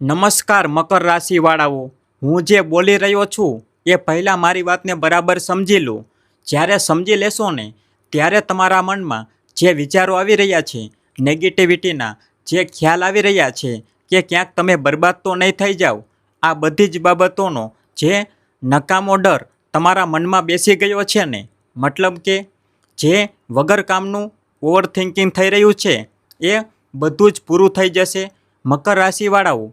નમસ્કાર મકર રાશિવાળાઓ, હું જે બોલી રહ્યો છું એ પહેલાં મારી વાતને બરાબર સમજી લો. જ્યારે સમજી લેશો ને ત્યારે તમારા મનમાં જે વિચારો આવી રહ્યા છે, નેગેટિવિટીના જે ખ્યાલ આવી રહ્યા છે કે ક્યાંક તમે બરબાદ તો નહીં થઈ જાઓ, આ બધી જ બાબતોનો જે નકામો ડર તમારા મનમાં બેસી ગયો છે ને, મતલબ કે જે વગર કામનું ઓવર થિંકિંગ થઈ રહ્યું છે એ બધું જ પૂરું થઈ જશે. મકર રાશિવાળાઓ,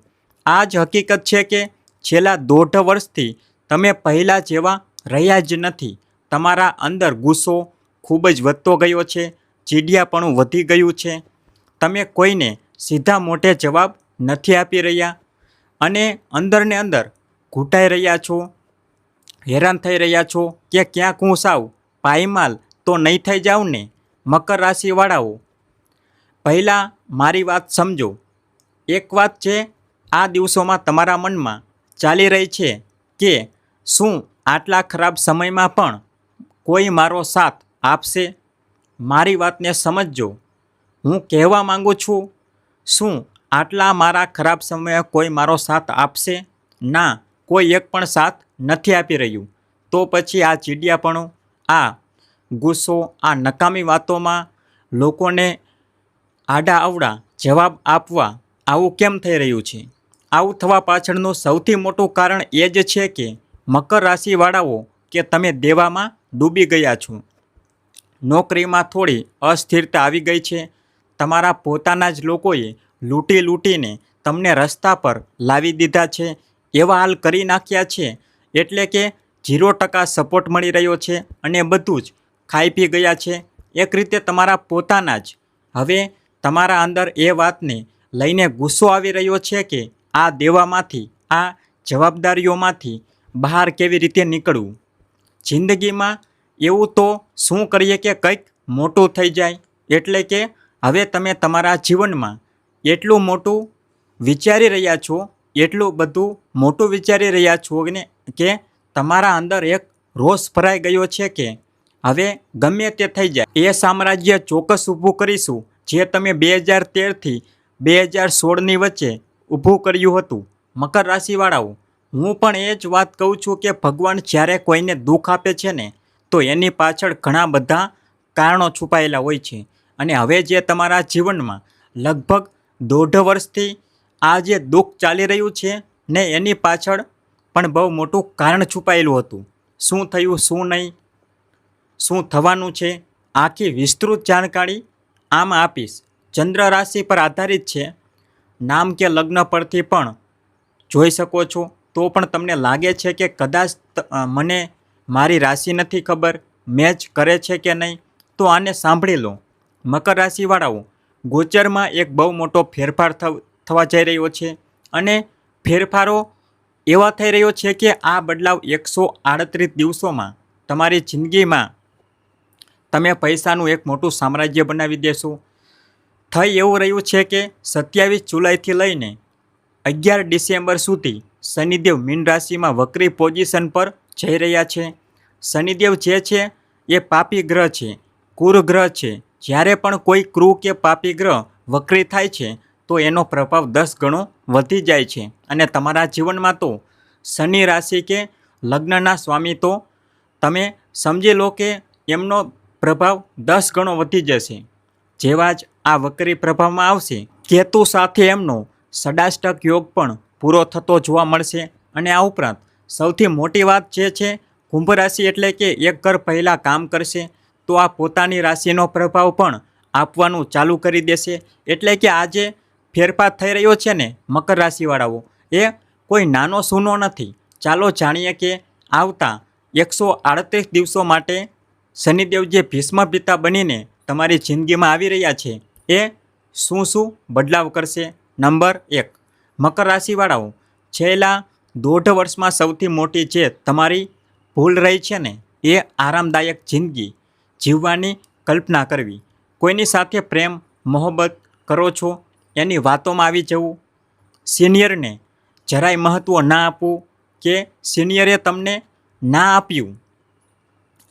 આ જ હકીકત છે કે છેલ્લા 1.5 વર્ષથી તમે પહેલાં જેવા રહ્યા જ નથી. તમારા અંદર ગુસ્સો ખૂબ જ વધતો ગયો છે, ચીડિયાપણું વધી ગયું છે. તમે કોઈને સીધા મોઢે જવાબ નથી આપી રહ્યા અને અંદરને અંદર ઘૂંટાઈ રહ્યા છો, હેરાન થઈ રહ્યા છો કે ક્યાંક હું સાવ પાયમાલ તો નહીં થઈ જાઉં ને. મકર રાશિવાળાઓ, પહેલાં મારી વાત સમજો. એક વાત છે આ દિવસોમાં તમારા મનમાં ચાલી રહી છે કે શું આટલા ખરાબ સમયમાં પણ કોઈ મારો સાથ આપશે? મારી વાતને સમજજો. હું કહેવા માંગુ છું, શું આટલા મારા ખરાબ સમયે કોઈ મારો સાથ આપશે? ના, કોઈ એક પણ સાથ નથી આપી રહ્યું. તો પછી આ ચીડિયાપણું, આ ગુસ્સો, આ નકામી વાતોમાં લોકોને આડા અવડા જવાબ આપવા આવું કેમ થઈ રહ્યું છે? આવું થવા પાછળનું સૌથી મોટું કારણ એ જ છે કે મકર રાશિવાળાઓ કે તમે દેવામાં ડૂબી ગયા છો. નોકરીમાં થોડી અસ્થિરતા આવી ગઈ છે. તમારા પોતાના જ લોકોએ લૂંટીને તમને રસ્તા પર લાવી દીધા છે, એવા હાલ કરી નાખ્યા છે એટલે કે 0% સપોર્ટ મળી રહ્યો છે અને બધું જ ખાઈ પી ગયા છે. એક રીતે તમારા પોતાના જ હવે તમારા અંદર એ વાતને લઈને ગુસ્સો આવી રહ્યો છે કે આ દેવામાંથી, આ જવાબદારીઓમાંથી બહાર કેવી રીતે નીકળવું. જિંદગીમાં એવું તો શું કરીએ કે કંઈક મોટું થઈ જાય. એટલે કે હવે તમે તમારા જીવનમાં એટલું મોટું વિચારી રહ્યા છો, એટલું બધું મોટું વિચારી રહ્યા છો ને કે તમારા અંદર એક રોષ ભરાઈ ગયો છે કે હવે ગમે તે થઈ જાય એ સામ્રાજ્ય ચોક્કસ ઊભું કરીશું જે તમે 2013થી 2016ની વચ્ચે ઊભું કર્યું હતું. મકર રાશિવાળાઓ, હું પણ એ જ વાત કહું છું કે ભગવાન જ્યારે કોઈને દુઃખ આપે છે ને તો એની પાછળ ઘણા બધા કારણો છુપાયેલા હોય છે. અને હવે જે તમારા જીવનમાં લગભગ 1.5 વર્ષથી આ જે દુઃખ ચાલી રહ્યું છે ને એની પાછળ પણ બહુ મોટું કારણ છુપાયેલું હતું. શું થયું, શું નહીં, શું થવાનું છે, આખી વિસ્તૃત જાણકારી આમાં આપીશ. ચંદ્ર રાશિ પર આધારિત છે. નામ કે લગ્ન પરથી પણ જોઈ શકો છો. તો પણ તમને લાગે છે કે કદાચ મને મારી રાશિ નથી ખબર, મેચ કરે છે કે નહીં, તો આને સાંભળી લો. મકર રાશિવાળાઓ, ગોચરમાં એક બહુ મોટો ફેરફાર થવા જઈ રહ્યો છે અને ફેરફારો એવા થઈ રહ્યો છે કે આ બદલાવ 138 દિવસોમાં તમારી જિંદગીમાં તમે પૈસાનું એક મોટું સામ્રાજ્ય બનાવી દેશો. થઈ એવું રહ્યું છે કે 27 જુલાઈથી લઈને 11 ડિસેમ્બર સુધી શનિદેવ મીન રાશિમાં વક્રી પોઝિશન પર જઈ રહ્યા છે. શનિદેવ જે છે એ પાપી ગ્રહ છે, ક્રૂર ગ્રહ છે. જ્યારે પણ કોઈ ક્રૂર કે પાપી ગ્રહ વક્રી થાય છે તો એનો પ્રભાવ 10 ગણો વધી જાય છે. અને તમારા જીવનમાં તો શનિ રાશિ કે લગ્નના સ્વામી તો તમે સમજી લો કે એમનો પ્રભાવ 10 ગણો વધી જશે. જેવા જ આ વક્રી પ્રભાવમાં આવશે, કેતુ સાથે એમનો ષડાષ્ટક યોગ પણ પૂરો થતો જોવા મળશે. અને આ ઉપરાંત સૌથી મોટી વાત જે છે, કુંભ રાશિ એટલે કે એક ઘર પહેલાં કામ કરશે તો આ પોતાની રાશિનો પ્રભાવ પણ આપવાનું ચાલુ કરી દેશે. એટલે કે આ જે ફેરફાર થઈ રહ્યો છે ને મકર રાશિવાળાઓ, એ કોઈ નાનો સૂનો નથી. ચાલો જાણીએ કે આવતા 138 દિવસો માટે શનિદેવ જે ભીષ્મ પિતા બનીને તમારી જિંદગીમાં આવી રહ્યા છે એ શું શું બદલાવ કરશે. નંબર 1, મકર રાશિવાળાઓ, છેલ્લા 1.5 વર્ષમાં સૌથી મોટી જે તમારી ભૂલ રહી છે ને એ આરામદાયક જિંદગી જીવવાની કલ્પના કરવી. કોઈની સાથે પ્રેમ મોહબ્બત કરો છો એની વાતોમાં આવી જવું, સિનિયરને જરાય મહત્ત્વ ના આપવું કે સિનિયરે તમને ના આપ્યું,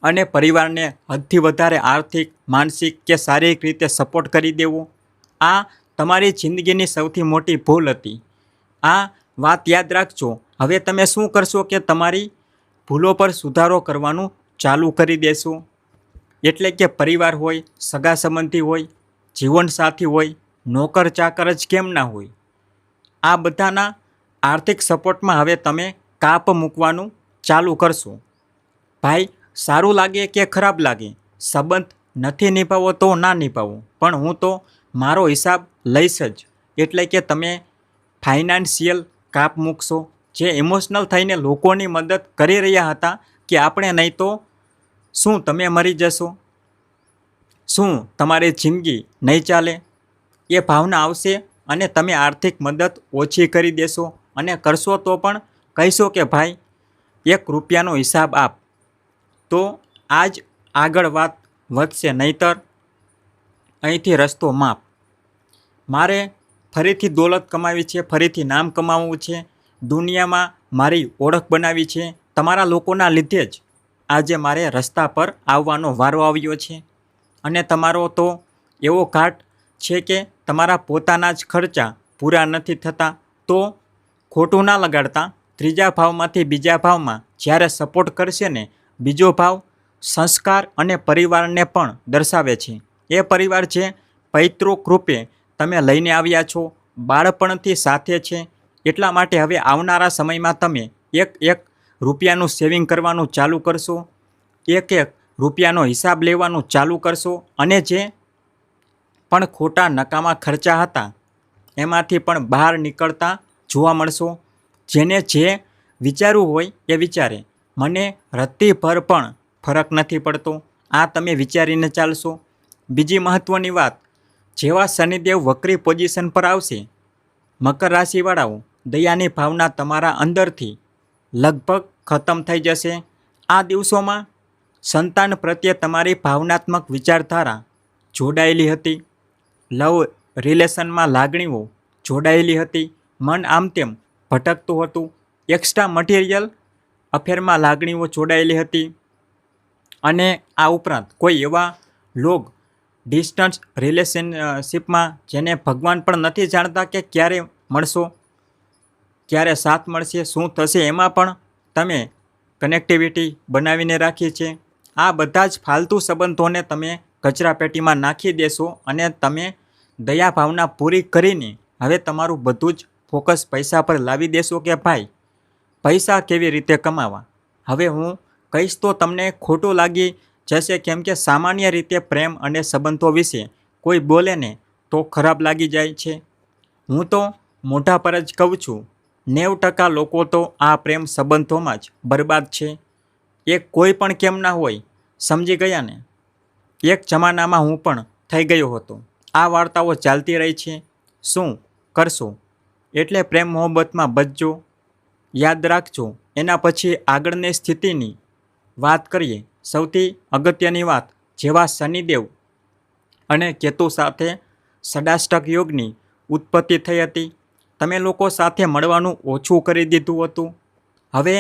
અને પરિવારને હદથી વધારે આર્થિક, માનસિક કે શારીરિક રીતે સપોર્ટ કરી દેવો. આ તમારી જિંદગીની સૌથી મોટી ભૂલ હતી. આ વાત યાદ રાખજો. હવે તમે શું કરશો કે તમારી ભૂલો પર સુધારો કરવાનું ચાલુ કરી દેશો. એટલે કે પરિવાર હોય, સગા સંબંધી હોય, જીવનસાથી હોય, નોકર ચાકર જ કેમ ના હોય, આ બધાના આર્થિક સપોર્ટમાં હવે તમે કાપ મૂકવાનું ચાલુ કરશો. ભાઈ, સારું લાગે કે ખરાબ લાગે, સંબંધ નથી નિભાવો તો ના નિભાવો, પણ હું તો મારો હિસાબ લઈશ જ. એટલે કે તમે ફાઇનાન્શિયલ કાપ મૂકશો. જે ઇમોશનલ થઈને લોકોની મદદ કરી રહ્યા હતા કે આપણે નહીં તો શું તમે મરી જશો, શું તમારી જિંદગી નહીં ચાલે, એ ભાવના આવશે અને તમે આર્થિક મદદ ઓછી કરી દેશો. અને કરશો તો પણ કહીશો કે ભાઈ ₹1નો હિસાબ આપ, તો આજ આગળ વાત વધશે. નહીંતર અહીંથી રસ્તો માપ. મારે ફરીથી દોલત કમાવી છે, ફરીથી નામ કમાવવું છે, દુનિયામાં મારી ઓળખ બનાવી છે. તમારા લોકોના લીધે જ આજે મારે રસ્તા પર આવવાનો વારો આવ્યો છે. અને તમારો તો એવો ઘાટ છે કે તમારા પોતાના જ ખર્ચા પૂરા નથી થતા. તો ખોટું ના લગાડતા. ત્રીજા ભાવમાંથી બીજા ભાવમાં જ્યારે સપોર્ટ કરશે ને, બીજો ભાવ સંસ્કાર અને પરિવારને પણ દર્શાવે છે. એ પરિવાર જે પૈતૃક રૂપે તમે લઈને આવ્યા છો, બાળપણથી સાથે છે. એટલા માટે હવે આવનારા સમયમાં તમે એક રૂપિયાનું સેવિંગ કરવાનું ચાલુ કરશો, એક રૂપિયાનો હિસાબ લેવાનું ચાલુ કરશો. અને જે પણ ખોટા નકામા ખર્ચા હતા એમાંથી પણ બહાર નીકળતા જોવા મળશો. જેને જે વિચારવું હોય એ વિચારે, મને રત્તી ભર પણ ફરક નથી પડતો, આ તમે વિચારીને ચાલશો. બીજી મહત્ત્વની વાત, જેવા શનિદેવ વક્રી પોઝિશન પર આવશે, મકર રાશિવાળાઓ, દયાની ભાવના તમારા અંદરથી લગભગ ખતમ થઈ જશે. આ દિવસોમાં સંતાન પ્રત્યે તમારી ભાવનાત્મક વિચારધારા જોડાયેલી હતી, લવ રિલેશનમાં લાગણીઓ જોડાયેલી હતી, મન આમ તેમ ભટકતું હતું, એક્સ્ટ્રા મટીરિયલ અફેરમાં લાગણીઓ જોડાયેલી હતી. અને આ ઉપરાંત કોઈ એવા લોગ ડિસ્ટન્સ રિલેશનશિપમાં જેને ભગવાન પણ નથી જાણતા કે ક્યારે મળશો, ક્યારે સાથ મળશે, શું થશે, એમાં પણ તમે કનેક્ટિવિટી બનાવીને રાખી છે. આ બધા જ ફાલતુ સંબંધોને તમે કચરાપેટીમાં નાખી દેશો અને તમે દયા ભાવના પૂરી કરીને હવે તમારું બધું જ ફોકસ પૈસા પર લાવી દેશો કે ભાઈ પૈસા કેવી રીતે કમાવા. હવે હું કહીશ તો તમને ખોટું લાગી જશે, કેમ કે સામાન્ય રીતે પ્રેમ અને સંબંધો વિશે કોઈ બોલે ને તો ખરાબ લાગી જાય છે. હું તો મોઢા પર જ કહું છું, 90% લોકો તો આ પ્રેમ સંબંધોમાં જ બરબાદ છે. એ કોઈ પણ કેમ ના હોય, સમજી ગયા ને. એક જમાનામાં હું પણ થઈ ગયો હતો. આ વાર્તાઓ ચાલતી રહી છે. શું કરશો? એટલે પ્રેમ મોહબ્બતમાં બચજો, યાદ રાખજો. એના પછી આગળની સ્થિતિની વાત કરીએ. સૌથી અગત્યની વાત, જેવા શનિદેવ અને કેતુ સાથે ષડાષ્ટક યોગની ઉત્પત્તિ થઈ હતી, તમે લોકો સાથે મળવાનું ઓછું કરી દીધું હતું. હવે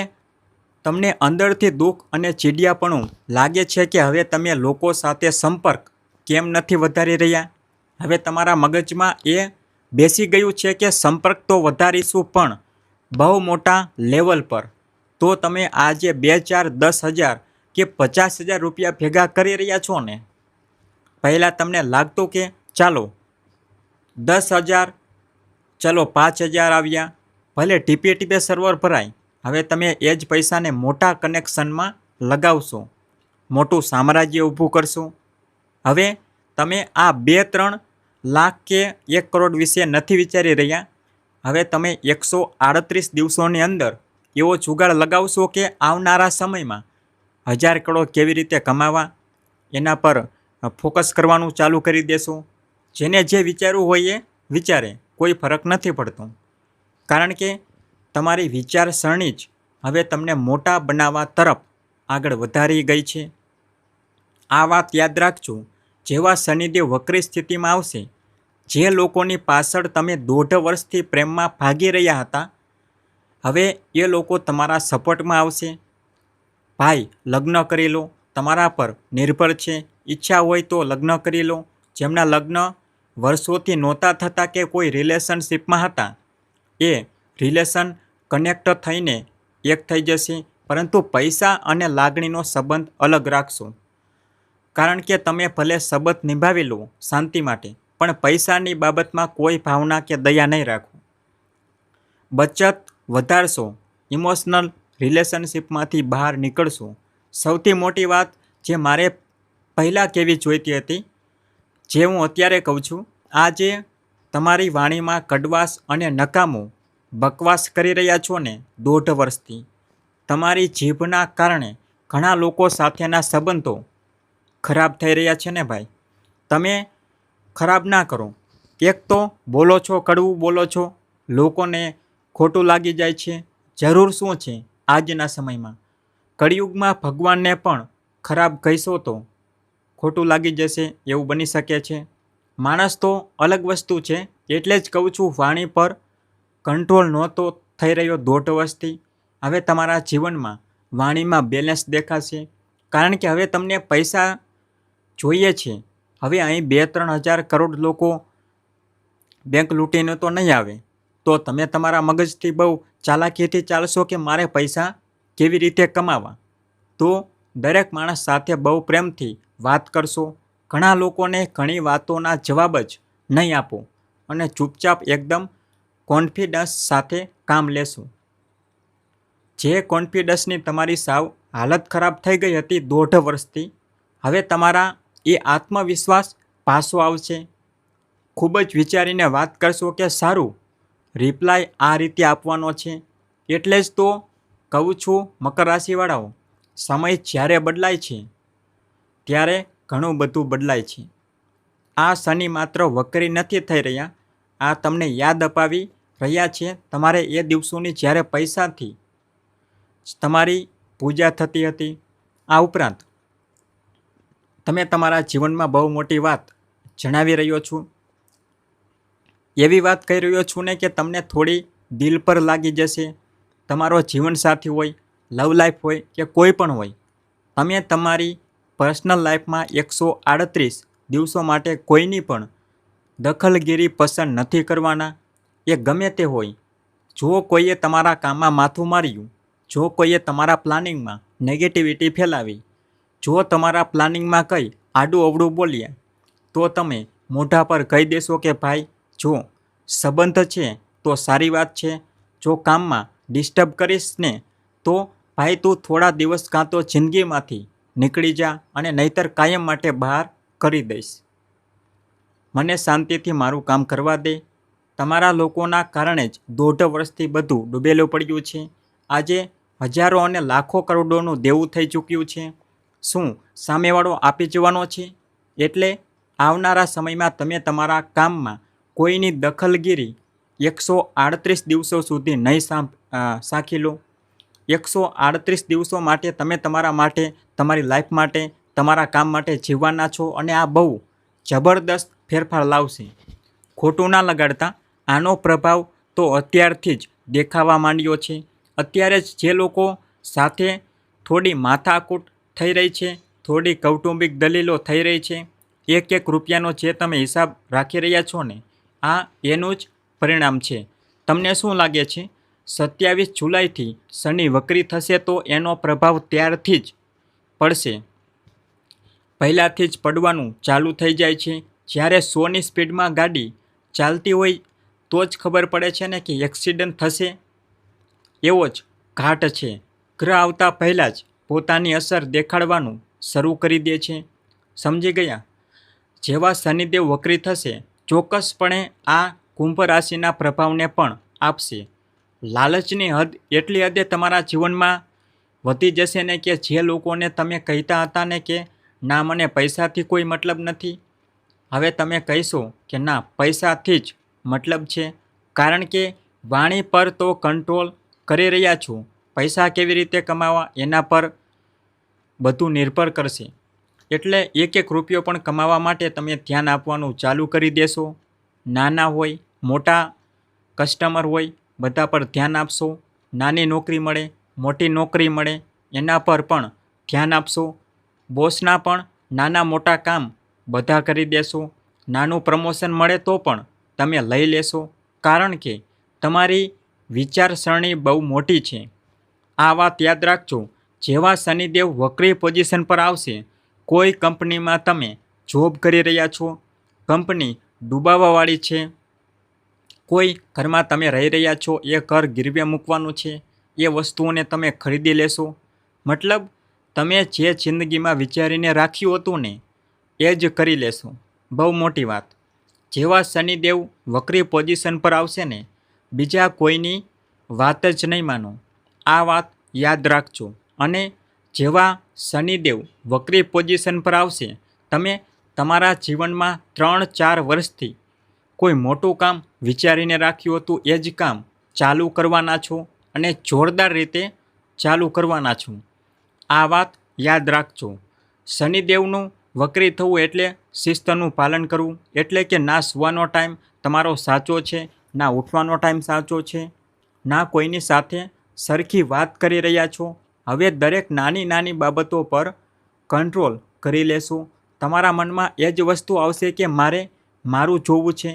તમને અંદરથી દુઃખ અને ચીડિયાપણું લાગે છે કે હવે તમે લોકો સાથે સંપર્ક કેમ નથી વધારી રહ્યા. હવે તમારા મગજમાં એ બેસી ગયું છે કે સંપર્ક તો વધારીશું, પણ બહુ મોટા લેવલ પર. તો તમે આજે 2, 4, 10,000 કે 50,000 રૂપિયા ભેગા કરી રહ્યા છો ને. પહેલાં તમને લાગતું કે ચાલો 10,000, ચલો 5,000 આવ્યા, ભલે ટીપે ટીપે સર્વર ભરાય. હવે તમે એ જ પૈસાને મોટા કનેક્શનમાં લગાવશો, મોટું સામ્રાજ્ય ઊભું કરશો. હવે તમે આ 2-3 લાખ કે 1 કરોડ વિશે નથી વિચારી રહ્યા. હવે તમે 138 દિવસોની અંદર એવો જુગાડ લગાવશો કે આવનારા સમયમાં 1,000 કરોડ કેવી રીતે કમાવા, એના પર ફોકસ કરવાનું ચાલુ કરી દેશો. જેને જે વિચારવું હોય એ વિચારે, કોઈ ફરક નથી પડતો. કારણ કે તમારી વિચારસરણી જ હવે તમને મોટા બનાવવા તરફ આગળ વધારી ગઈ છે. આ વાત યાદ રાખજો. જેવા શનિદેવ વક્રી સ્થિતિમાં આવશે, જે લોકોની પાછળ તમે 1.5 વર્ષથી પ્રેમમાં ભાગી રહ્યા હતા, હવે એ લોકો તમારા સપોર્ટમાં આવશે. ભાઈ, લગ્ન કરી લો, તમારા પર નિર્ભર છે. ઈચ્છા હોય તો લગ્ન કરી લો. જેમના લગ્ન વર્ષોથી નહોતા થતા કે કોઈ રિલેશનશિપમાં હતા, એ રિલેશન કનેક્ટ થઈને એક થઈ જશે, પરંતુ પૈસા અને લાગણીનો સંબંધ અલગ રાખશો. કારણ કે તમે ભલે સંબંધ નિભાવી લો શાંતિ માટે, પણ પૈસાની બાબતમાં કોઈ ભાવના કે દયા નહીં રાખો. બચત વધારશો, ઇમોશનલ રિલેશનશિપમાંથી બહાર નીકળશો. સૌથી મોટી વાત જે મારે પહેલાં કહેવી જોઈતી હતી, જે હું અત્યારે કહું છું, આ જે તમારી વાણીમાં કડવાશ અને નકામો બકવાસ કરી રહ્યા છો ને 1.5 વર્ષથી, તમારી જીભના કારણે ઘણા લોકો સાથેના સંબંધો ખરાબ થઈ રહ્યા છે ને ભાઈ. તમે ખરાબ ના કરો. એક તો બોલો છો, કડવું બોલો છો, લોકોને ખોટું લાગી જાય છે. જરૂર શું છે આજના સમયમાં? કળિયુગમાં ભગવાનને પણ ખરાબ કહીશો તો ખોટું લાગી જશે, એવું બની શકે છે. માણસ તો અલગ વસ્તુ છે. એટલે જ કહું છું, વાણી પર કંટ્રોલ નહોતો થઈ રહ્યો 1.5 વર્ષથી. હવે તમારા જીવનમાં વાણીમાં બેલેન્સ દેખાશે. કારણ કે હવે તમને પૈસા જોઈએ છે. હવે અહીં 2-3 હજાર કરોડ લોકો બેંક લૂંટીને તો નહીં આવે. તો તમે તમારા મગજથી બહુ ચાલાકીથી ચાલશો કે મારે પૈસા કેવી રીતે કમાવા. તો દરેક માણસ સાથે બહુ પ્રેમથી વાત કરશો. ઘણા લોકોને ઘણી વાતોના જવાબ જ નહીં આપો અને ચૂપચાપ એકદમ કોન્ફિડન્સ સાથે કામ લેશો. જે કોન્ફિડન્સની તમારી સાવ હાલત ખરાબ થઈ ગઈ હતી 1.5 વર્ષથી, હવે તમારા એ આત્મવિશ્વાસ પાછો આવશે. ખૂબ જ વિચારીને વાત કરશો કે સારું રિપ્લાય આ રીતે આપવાનો છે. એટલે જ તો કહું છું મકર રાશિવાળાઓ, સમય જ્યારે બદલાય છે ત્યારે ઘણું બધું બદલાય છે. આ શનિ માત્ર વક્રી નથી થઈ રહ્યા, આ તમને યાદ અપાવી રહ્યા છે તમારે એ દિવસોની જ્યારે પૈસાથી તમારી પૂજા થતી હતી. આ ઉપરાંત તમે તમારા જીવનમાં બહુ મોટી વાત જણાવી રહ્યો છું. એવી વાત કહી રહ્યો છું ને કે તમને થોડી દિલ પર લાગી જશે. તમારો જીવનસાથી હોય, લવ લાઈફ હોય કે કોઈ પણ હોય, તમે તમારી પર્સનલ લાઈફમાં 138 દિવસો માટે કોઈની પણ દખલગીરી પસંદ નથી કરવાના. એ ગમે તે હોય. જો કોઈએ તમારા કામમાં માથું માર્યું, જો કોઈએ તમારા પ્લાનિંગમાં નેગેટિવિટી ફેલાવી, જો તમારા પ્લાનિંગમાં કંઈ આડું અવળું બોલ્યા, તો તમે મોઢા પર કહી દેશો કે ભાઈ જો સંબંધ છે તો સારી વાત છે, જો કામમાં ડિસ્ટર્બ કરીશ ને તો ભાઈ તું થોડા દિવસ કાં તો જિંદગીમાંથી નીકળી જા અને નહીંતર કાયમ માટે બહાર કરી દઈશ. મને શાંતિથી મારું કામ કરવા દે. તમારા લોકોના કારણે જ 1.5 વર્ષથી બધું ડૂબેલું પડ્યું છે. આજે હજારો અને લાખો કરોડોનું દેવું થઈ ચૂક્યું છે. શું સામેવાળો આપી જવાનો છે? એટલે આવનારા સમયમાં તમે તમારા કામમાં કોઈની દખલગીરી 138 દિવસો સુધી નહીં સાંખી લો. 138 દિવસો માટે તમે તમારા માટે, તમારી લાઈફ માટે, તમારા કામ માટે જીવવાના છો અને આ બહુ જબરદસ્ત ફેરફાર લાવશે. ખોટું ના લગાડતા. આનો પ્રભાવ તો અત્યારથી જ દેખાવા માંડ્યો છે. અત્યારે જ જે લોકો સાથે થોડી માથાકૂટ થઈ રહી છે, થોડી કૌટુંબિક દલીલો થઈ રહી છે, 1-1 રૂપિયાનો જે તમે હિસાબ રાખી રહ્યા છો ને, આ એનું જ પરિણામ છે. તમને શું લાગે છે 27 જુલાઈથી શનિ વક્રી થશે તો એનો પ્રભાવ ત્યારથી જ પડશે? પહેલાંથી જ પડવાનું ચાલુ થઈ જાય છે. જ્યારે 100ની સ્પીડમાં ગાડી ચાલતી હોય તો જ ખબર પડે છે ને કે એક્સિડન્ટ થશે. એવો જ ઘાટ છે. ગ્રહ આવતા પહેલાં જ પોતાની અસર દેખાડવાનું શરૂ કરી દે છે. સમજી ગયા? જેવા શનિદેવ વક્રી થશે, ચોક્કસપણે આ કુંભ રાશિના પ્રભાવને પણ આપશે. લાલચની હદ એટલી હદે તમારા જીવનમાં વધી જશે ને કે જે લોકોને તમે કહેતા હતા ને કે ના મને પૈસાથી કોઈ મતલબ નથી, હવે તમે કહેશો કે ના પૈસાથી જ મતલબ છે. કારણ કે વાણી પર તો કંટ્રોલ કરી રહ્યા છો. પૈસા કેવી રીતે કમાવા એના પર બધું નિર્ભર કરશે. એટલે 1-1 રૂપિયો પણ કમાવા માટે તમે ધ્યાન આપવાનું ચાલુ કરી દેશો. નાના હોય મોટા કસ્ટમર હોય બધા પર ધ્યાન આપશો. નાની નોકરી મળે, મોટી નોકરી મળે, એના પર પણ ધ્યાન આપશો. બોસના પણ નાના મોટા કામ બધા કરી દેશો. નાનું પ્રમોશન મળે તો પણ તમે લઈ લેશો. કારણ કે તમારી વિચારસરણી બહુ મોટી છે. આ વાત યાદ રાખજો. જેવા શનિદેવ વક્રી પોઝિશન પર આવશે, કોઈ કંપનીમાં તમે જોબ કરી રહ્યા છો, કંપની ડૂબાવવાવાળી છે, કોઈ ઘરમાં તમે રહી રહ્યા છો, એ ઘર ગીરવે મૂકવાનું છે, એ વસ્તુઓને તમે ખરીદી લેશો. મતલબ તમે જે જિંદગીમાં વિચારીને રાખ્યું હતું ને એ જ કરી લેશો. બહુ મોટી વાત. જેવા શનિદેવ વક્રી પોઝિશન પર આવશે ને, બીજા કોઈની વાત જ નહીં માનો. આ વાત યાદ રાખજો. અને જેવા શનિદેવ વક્રી પોઝિશન પર આવશે, તમે તમારા જીવનમાં 3-4 વર્ષથી કોઈ મોટું કામ વિચારીને રાખ્યું હતું એ જ કામ ચાલુ કરવાના છો અને જોરદાર રીતે ચાલુ કરવાના છો. આ વાત યાદ રાખજો. શનિદેવનું વક્રી થવું એટલે શિસ્તનું પાલન કરવું, એટલે કે ના સૂવાનો ટાઈમ તમારો સાચો છે, ના ઉઠવાનો ટાઈમ સાચો છે, ના કોઈની સાથે સરખી વાત કરી રહ્યા છો. હવે દરેક નાની નાની બાબતો પર કંટ્રોલ કરી લેશો. તમારા મનમાં એ જ વસ્તુ આવશે કે મારે મારું જોવું છે.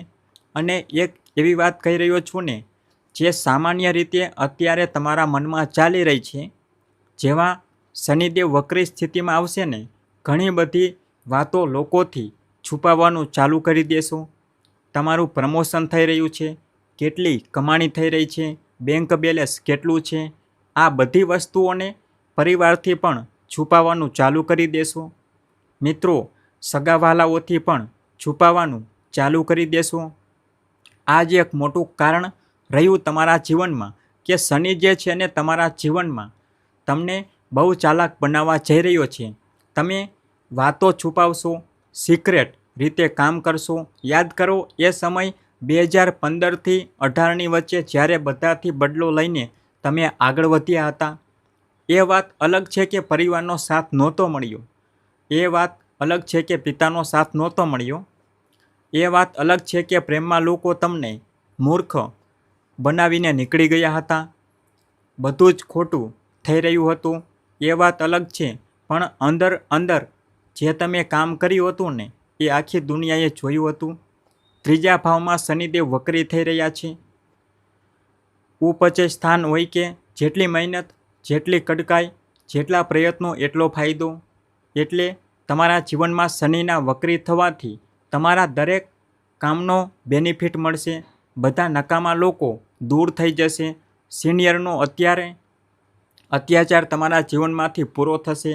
અને એક એવી વાત કહી રહ્યો છું ને, જે સામાન્ય રીતે અત્યારે તમારા મનમાં ચાલી રહી છે. જેવા શનિદેવ વક્રી સ્થિતિમાં આવશે ને, ઘણી બધી વાતો લોકોથી છુપાવવાનું ચાલુ કરી દેશો. તમારું પ્રમોશન થઈ રહ્યું છે, કેટલી કમાણી થઈ રહી છે, બેંક બેલેન્સ કેટલું છે, આ બધી વસ્તુઓને પરિવારથી પણ છુપાવવાનું ચાલુ કરી દેશો. મિત્રો, સગાવાલાઓથી પણ છુપાવવાનું ચાલુ કરી દેશો. આ જ એક મોટું કારણ રહ્યું તમારા જીવનમાં કે શનિ જે છે ને તમારા જીવનમાં તમને બહુ ચાલાક બનાવવા જઈ રહ્યો છે. તમે વાતો છુપાવશો, સિક્રેટ રીતે કામ કરશો. યાદ કરો એ સમય 2015થી 18ની વચ્ચે જ્યારે બધાથી બદલો લઈને તમે આગળ વધ્યા હતા. એ વાત અલગ છે કે પરિવારનો સાથ નહોતો મળ્યો. એ વાત અલગ છે કે પિતાનો સાથ નહોતો મળ્યો. એ વાત અલગ છે કે પ્રેમમાં લોકો તમને મૂર્ખ બનાવીને નીકળી ગયા હતા. બધું જ ખોટું થઈ રહ્યું હતું. એ વાત અલગ છે. પણ અંદર અંદર જે તમે કામ કર્યું હતું ને એ આખી દુનિયાએ જોયું હતું. ત્રીજા ભાવમાં શનિદેવ વક્રી થઈ રહ્યા છે. ઉપચય સ્થાન હોય કે જેટલી મહેનત, જેટલી કડકાઈ, જેટલા પ્રયત્નો એટલો ફાયદો. એટલે તમારા જીવનમાં શનિના વક્રી થવાથી તમારા દરેક કામનો બેનિફિટ મળશે. બધા નકામા લોકો દૂર થઈ જશે. સિનિયરનો અત્યાચાર તમારા જીવનમાંથી પૂરો થશે.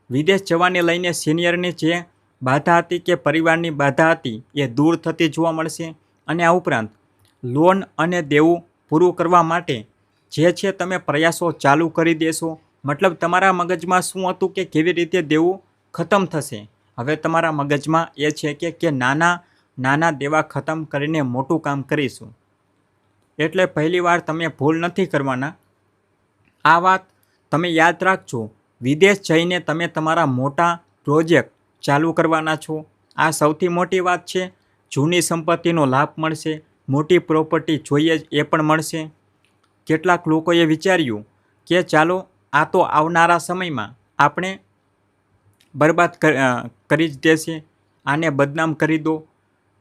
વિદેશ જવાને લઈને સિનિયરની જે બાધા હતી કે પરિવારની બાધા હતી એ દૂર થતી જોવા મળશે. અને આ ઉપરાંત લોન અને દેવું પૂરું કરવા માટે જે છે તમે પ્રયાસો ચાલુ કરી દેશો. મતલબ તમારા મગજમાં શું હતું કે કેવી રીતે દેવું ખતમ થશે. હવે તમારા મગજમાં એ છે કે નાના દેવા ખતમ કરીને મોટું કામ કરીશું. એટલે પહેલી વાર તમે ભૂલ નથી કરવાના. આ વાત તમે યાદ રાખજો. વિદેશ જઈને તમે તમારા મોટા પ્રોજેક્ટ ચાલુ કરવાના છો. આ સૌથી મોટી વાત છે. જૂની સંપત્તિનો લાભ મળશે. મોટી પ્રોપર્ટી જોઈએ જ એ પણ મળશે. કેટલાક લોકોએ વિચાર્યું કે ચાલો આ તો આવનારા સમયમાં આપણે બરબાદ કરી જ દેશે, આને બદનામ કરી દો,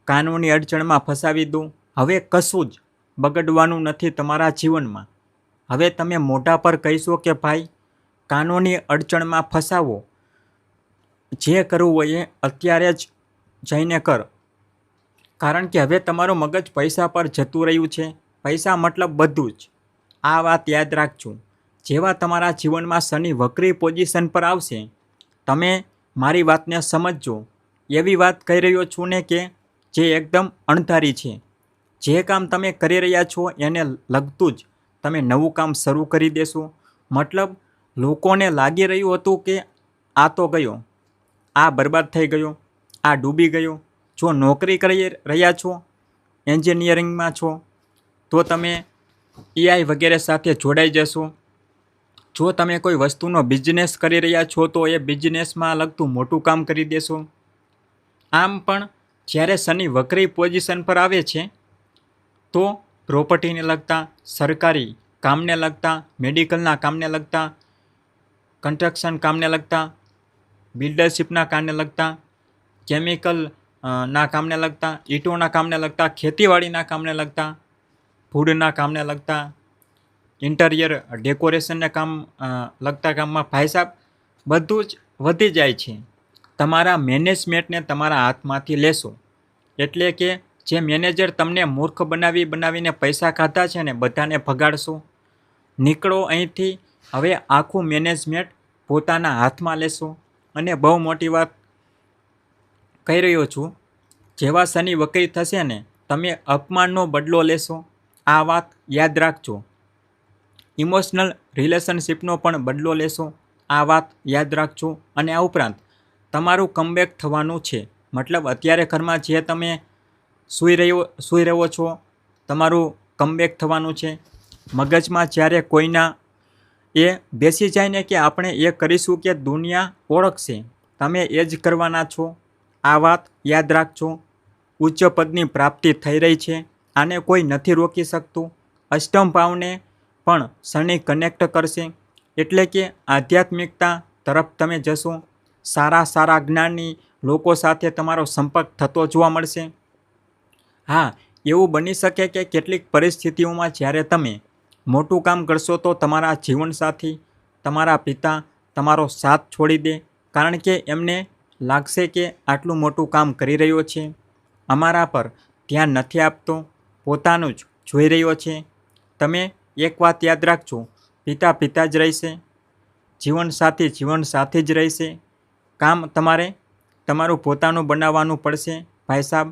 કાનૂની અડચણમાં ફસાવી દો. હવે કશું જ બગડવાનું નથી તમારા જીવનમાં. હવે તમે મોઢા પર કહીશો કે ભાઈ કાનૂની અડચણમાં ફસાવો, જે કરવું હોય એ અત્યારે જ જઈને કર. કારણ કે હવે તમારું મગજ પૈસા પર જતું રહ્યું છે. પૈસા મતલબ બધું જ. આ વાત યાદ રાખજો. જેવા તમારા જીવનમાં શનિ વક્રી પોઝિશન પર આવશે, તમે મારી વાતને સમજજો. એવી વાત કહી રહ્યો છું ને કે જે એકદમ અણધારી છે. જે કામ તમે કરી રહ્યા છો એને લગતું જ તમે નવું કામ શરૂ કરી દેશો. મતલબ લોકોને લાગી રહ્યું હતું કે આ તો ગયો, આ બરબાદ થઈ ગયો, આ ડૂબી ગયો. જો નોકરી કરી રહ્યા છો, એન્જિનિયરિંગમાં છો, તો તમે AI વગેરે સાથે જોડાઈ જશો. જો તમે કોઈ વસ્તુનો બિઝનેસ કરી રહ્યા છો તો એ બિઝનેસમાં લગતું મોટું કામ કરી દેશો. આમ પણ જ્યારે શનિ વક્રી પોઝિશન પર આવે છે તો પ્રોપર્ટીને લગતા, સરકારી કામને લગતા, મેડિકલના કામને લગતા, કન્સ્ટ્રક્શન કામને લગતા, બિલ્ડરશીપના કામને લગતા, કેમિકલ ના કામને લગતા, ઈંટોના કામને લગતા, ખેતીવાડીના કામને લગતા, ફૂડના કામને લગતા, ઇન્ટિરિયર ડેકોરેશનના કામ લગતા કામમાં ભાઈ સાહેબ બધું જ વધી જાય છે. તમારા મેનેજમેન્ટને તમારા હાથમાંથી લેશો. એટલે કે જે મેનેજર તમને મૂર્ખ બનાવીને પૈસા ખાધા છે ને બધાને ભગાડશો. નીકળો અહીંથી. હવે આખું મેનેજમેન્ટ પોતાના હાથમાં લેશો. અને બહુ મોટી વાત કહી રહ્યો છું, જેવા શનિ વક્રી થશે ને તમે અપમાનનો બદલો લેશો. આ વાત યાદ રાખજો. ઇમોશનલ રિલેશનશિપનો પણ બદલો લેશો. આ વાત યાદ રાખજો. અને આ ઉપરાંત તમારું કમબેક થવાનું છે. મતલબ અત્યારે ઘરમાં જે તમે સૂઈ રહ્યો છો, તમારું કમબેક થવાનું છે. મગજમાં જ્યારે કોઈના એ બેસી જાય ને કે આપણે એ કરીશું કે દુનિયા ઓળખશે, તમે એ જ કરવાના છો. આ વાત યાદ રાખજો. ઉચ્ચ પદની પ્રાપ્તિ થઈ રહી છે. આને કોઈ નથી રોકી શકતું. અષ્ટમ ભાવને પણ શનિ કનેક્ટ કરશે. એટલે કે આધ્યાત્મિકતા તરફ તમે જશો. સારા જ્ઞાની લોકો સાથે તમારો સંપર્ક થતો જોવા મળશે. હા, એવું બની શકે કે કેટલીક પરિસ્થિતિઓમાં જ્યારે તમે મોટું કામ કરશો તો તમારા જીવનસાથી, તમારા પિતા તમારો સાથ છોડી દે. કારણ કે એમને લાગશે કે આટલું મોટું કામ કરી રહ્યો છે, અમારા પર ધ્યાન નથી આપતો, પોતાનું જ જોઈ રહ્યો છે. તમે એક વાત યાદ રાખજો, પિતા જ રહેશે, જીવનસાથી જ રહેશે. કામ તમારે તમારું પોતાનું બનાવવાનું પડશે ભાઈ સાહેબ.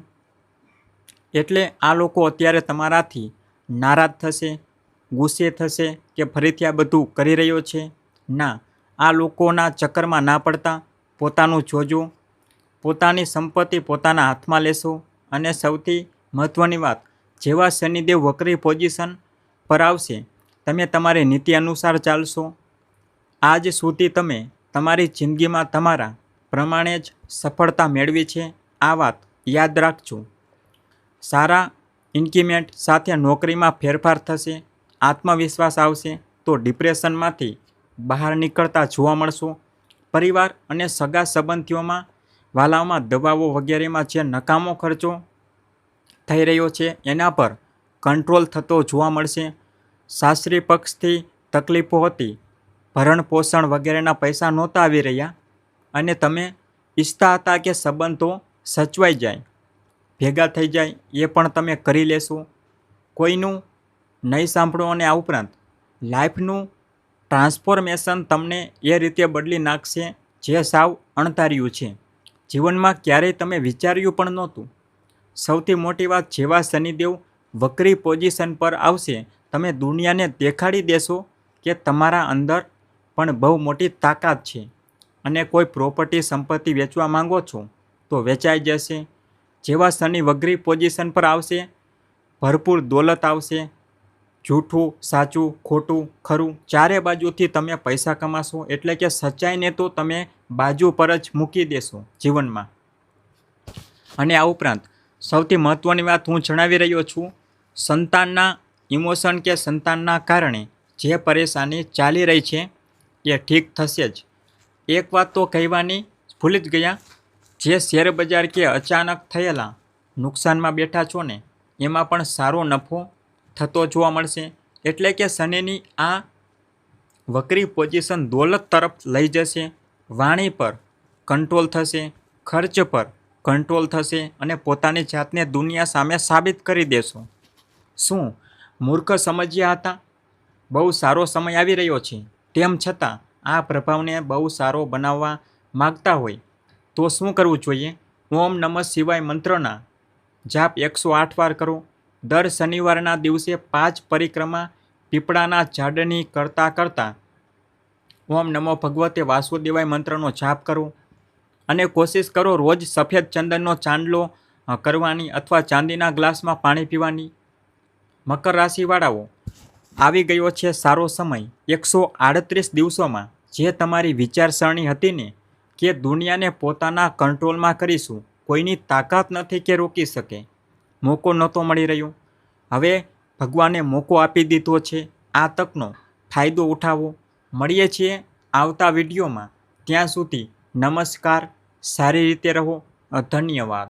એટલે આ લોકો અત્યારે તમારાથી નારાજ થશે, ગુસ્સે થશે કે ફરીથી આ બધું કરી રહ્યો છે. ના, આ લોકોના ચક્કરમાં ના પડતા. પોતાનું જોજો. પોતાની સંપત્તિ પોતાના હાથમાં લેશો. અને સૌથી મહત્ત્વની વાત, જેવા શનિદેવ વક્રી પોઝિશન પર આવશે તમે તમારી નીતિ અનુસાર ચાલશો. આજ સુધી તમે તમારી જિંદગીમાં તમારા પ્રમાણે જ સફળતા મેળવી છે. આ વાત યાદ રાખજો. સારા ઇન્ક્રીમેન્ટ સાથે નોકરીમાં ફેરફાર થશે. આત્મવિશ્વાસ આવશે તો ડિપ્રેશનમાંથી બહાર નીકળતા જોવા મળશો. પરિવાર અને સગા સંબંધીઓમાં, વાલાઓમાં દવાઓ વગેરેમાં જે નકામો ખર્ચો થઈ રહ્યો છે એના પર કંટ્રોલ થતો જોવા મળશે. સાસરી પક્ષથી તકલીફો હતી, ભરણ પોષણ વગેરેના પૈસા નહોતા આવી રહ્યા અને તમે ઈચ્છતા હતા કે સંબંધો સચવાઈ જાય, ભેગા થઈ જાય, એ પણ તમે કરી લેશો. કોઈનું નહીં સાંભળો. અને આ ઉપરાંત લાઈફનું ટ્રાન્સફોર્મેશન તમને એ રીતે બદલી નાખશે જે સાવ અણધાર્યું છે. જીવનમાં ક્યારેય તમે વિચાર્યું પણ નહોતું. સૌથી મોટી વાત, જેવા શનિદેવ વક્રી પોઝિશન પર આવશે તમે દુનિયાને દેખાડી દેશો કે તમારા અંદર પણ બહુ મોટી તાકાત છે. અને કોઈ પ્રોપર્ટી સંપત્તિ વેચવા માંગો છો તો વેચાઈ જશે. જેવા શનિ વક્રી પોઝિશન પર આવશે ભરપૂર દોલત આવશે. જૂઠું, સાચું, ખોટું, ખરું, ચારે બાજુથી તમે પૈસા કમાશો. એટલે કે સચ્ચાઈને તો તમે બાજુ પર જ મૂકી દેશો જીવનમાં. અને આ ઉપરાંત સૌથી મહત્ત્વની વાત હું જણાવી રહ્યો છું, સંતાનના ઇમોશન કે સંતાનના કારણે જે પરેશાની ચાલી રહી છે એ ઠીક થશે જ. એક વાત તો કહેવાની ભૂલી જ ગયા, જે શેર બજાર કે અચાનક થયેલા નુકસાનમાં બેઠા છો ને એમાં પણ સારો નફો થતો જોવા મળશે. એટલે કે શનિની આ વક્રી પોઝિશન દોલત તરફ લઈ જશે. વાણી પર કંટ્રોલ થશે, ખર્ચ પર કંટ્રોલ થશે અને પોતાની જાતને દુનિયા સામે સાબિત કરી દેશો. શું મૂર્ખ સમજ્યા હતા? બહુ સારો સમય આવી રહ્યો છે, તેમ છતાં આ પ્રભાવને બહુ સારો બનાવવા માગતા હોય તો શું કરવું જોઈએ? ઓમ નમઃ શિવાય મંત્રના જાપ 108 વાર કરો. દર શનિવારના દિવસે 5 પરિક્રમા પીપળાના ઝાડની કરતા ઓમ નમો ભગવતે વાસુદેવાય મંત્રનો જાપ કરો. અને કોશિશ કરો રોજ સફેદ ચંદનનો ચાંદલો કરવાની અથવા ચાંદીના ગ્લાસમાં પાણી પીવાની. મકર રાશિવાળાઓ, આવી ગયો છે સારો સમય. 138 દિવસોમાં જે તમારી વિચારસરણી હતી ને કે દુનિયાને પોતાના કંટ્રોલમાં કરીશું, કોઈની તાકાત નથી કે રોકી શકે, મોકો નહોતો મળી રહ્યો. હવે ભગવાને મોકો આપી દીધો છે. આ તકનો ફાયદો ઉઠાવો. મળીએ છીએ આવતા વિડીયોમાં. ત્યાં સુધી નમસ્કાર. સારી રીતે રહો. ધન્યવાદ.